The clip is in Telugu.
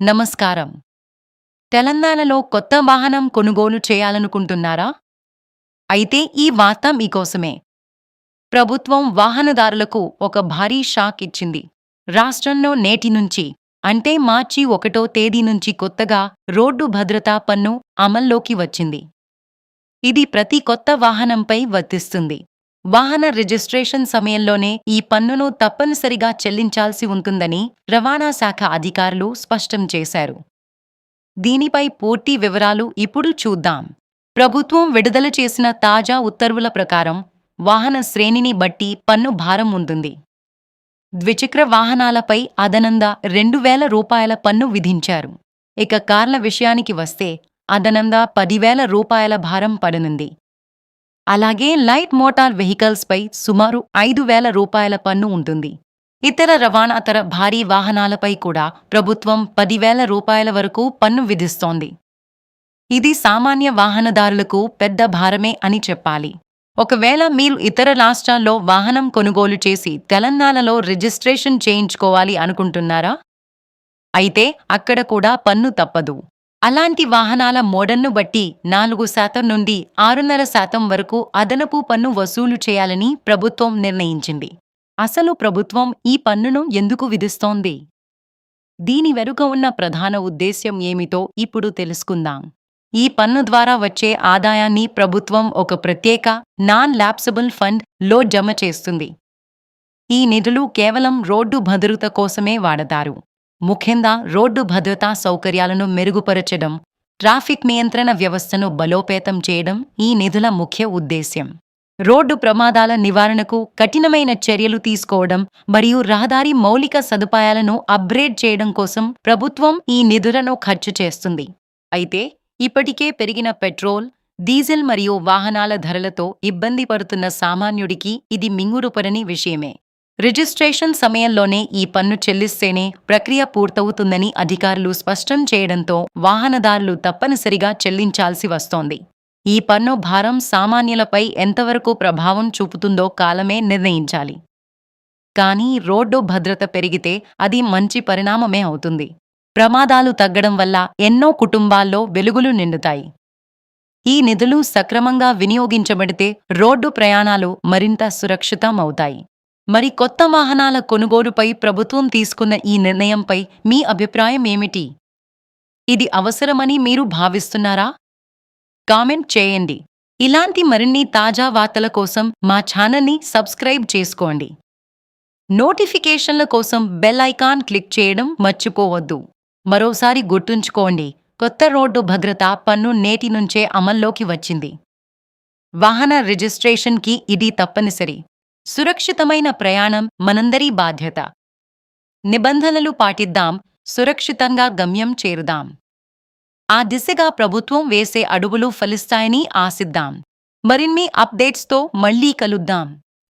నమస్కారం. తెలంగాణలో కొత్త వాహనం కొనుగోలు చేయాలనుకుంటున్నారా? అయితే ఈ వార్త మీకోసమే. ప్రభుత్వం వాహనదారులకు ఒక భారీ షాక్ ఇచ్చింది. రాష్ట్రంలో నేటి నుంచి అంటే మార్చి 1వ తేదీ నుంచి కొత్తగా రోడ్డు భద్రతా పన్ను అమల్లోకి వచ్చింది. ఇది ప్రతి కొత్త వాహనంపై వర్తిస్తుంది. వాహన రిజిస్ట్రేషన్ సమయంలోనే ఈ పన్నును తప్పనిసరిగా చెల్లించాల్సి ఉంటుందని రవాణా శాఖ అధికారులు స్పష్టం చేశారు. దీనిపై పూర్తి వివరాలు ఇప్పుడు చూద్దాం. ప్రభుత్వం విడుదల చేసిన తాజా ఉత్తర్వుల ప్రకారం వాహన శ్రేణిని బట్టి పన్ను భారం ఉంటుంది. ద్విచక్ర వాహనాలపై అదనంగా రూ. 2,000 పన్ను విధించారు. ఇక కార్ల విషయానికి వస్తే అదనంగా రూ. 10,000 భారం పడనుంది. అలాగే లైట్ మోటార్ వెహికల్స్పై సుమారు రూ. 5,000 పన్ను ఉంటుంది. ఇతర రవాణాతర భారీ వాహనాలపై కూడా ప్రభుత్వం రూ. 10,000 వరకు పన్ను విధిస్తోంది. ఇది సామాన్య వాహనదారులకు పెద్ద భారమే అని చెప్పాలి. ఒకవేళ మీరు ఇతర రాష్ట్రాల్లో వాహనం కొనుగోలు చేసి తెలంగాణలో రిజిస్ట్రేషన్ చేయించుకోవాలి అనుకుంటున్నారా? అయితే అక్కడ కూడా పన్ను తప్పదు. అలాంటి వాహనాల మోడల్ను బట్టి 4% నుండి 6.5% వరకు అదనపు పన్ను వసూలు చేయాలని ప్రభుత్వం నిర్ణయించింది. అసలు ప్రభుత్వం ఈ పన్నును ఎందుకు విధిస్తోంది? దీని వెనుక ఉన్న ప్రధాన ఉద్దేశ్యం ఏమిటో ఇప్పుడు తెలుసుకుందాం. ఈ పన్ను ద్వారా వచ్చే ఆదాయాన్ని ప్రభుత్వం ఒక ప్రత్యేక నాన్ ల్యాప్సబుల్ ఫండ్ లో జమ చేస్తుంది. ఈ నిధులు కేవలం రోడ్డు భద్రత కోసమే వాడతారు. ముఖ్యంగా రోడ్డు భద్రతా సౌకర్యాలను మెరుగుపరచడం, ట్రాఫిక్ నియంత్రణ వ్యవస్థను బలోపేతం చేయడం ఈ నిధుల ముఖ్య ఉద్దేశ్యం. రోడ్డు ప్రమాదాల నివారణకు కఠినమైన చర్యలు తీసుకోవడం మరియు రహదారి మౌలిక సదుపాయాలను అప్గ్రేడ్ చేయడం కోసం ప్రభుత్వం ఈ నిధులను ఖర్చు చేస్తుంది. అయితే ఇప్పటికే పెరిగిన పెట్రోల్, డీజిల్ మరియు వాహనాల ధరలతో ఇబ్బంది పడుతున్న సామాన్యుడికి ఇది మింగుడుపడని విషయమే. రిజిస్ట్రేషన్ సమయంలోనే ఈ పన్ను చెల్లిస్తేనే ప్రక్రియ పూర్తవుతుందని అధికారులు స్పష్టం చేయడంతో వాహనదారులు తప్పనిసరిగా చెల్లించాల్సి వస్తోంది. ఈ పన్ను భారం సామాన్యులపై ఎంతవరకు ప్రభావం చూపుతుందో కాలమే నిర్ణయించాలి. కానీ రోడ్డు భద్రత పెరిగితే అది మంచి పరిణామమే అవుతుంది. ప్రమాదాలు తగ్గడం వల్ల ఎన్నో కుటుంబాల్లో వెలుగులు నిండుతాయి. ఈ నిధులు సక్రమంగా వినియోగించబడితే రోడ్డు ప్రయాణాలు మరింత సురక్షితం అవుతాయి. మరి కొత్త వాహనాల కొనుగోలుపై ప్రభుత్వం తీసుకున్న ఈ నిర్ణయంపై మీ అభిప్రాయం ఏమిటి? ఇది అవసరమని మీరు భావిస్తున్నారా? కామెంట్ చేయండి. ఇలాంటి మరిన్ని తాజా వార్తల కోసం మా ఛానల్ని సబ్స్క్రైబ్ చేసుకోండి. నోటిఫికేషన్ల కోసం బెల్ ఐకాన్ క్లిక్ చేయడం మర్చిపోవద్దు. మరోసారి గుర్తుంచుకోండి, కొత్త రోడ్డు భద్రతా పన్ను నేటి నుంచే అమల్లోకి వచ్చింది. వాహన రిజిస్ట్రేషన్కి ఇది తప్పనిసరి. సురక్షితమైన ప్రయాణం మనందరి బాధ్యత. నిబంధనలు పాటిద్దాం, సురక్షితంగా గమ్యం చేరుదాం. ఆ దిశగా ప్రభుత్వం వేసే అడుగులు ఫలిస్తాయని ఆశిద్దాం. మరిన్ని అప్డేట్స్తో మళ్ళీ కలుద్దాం.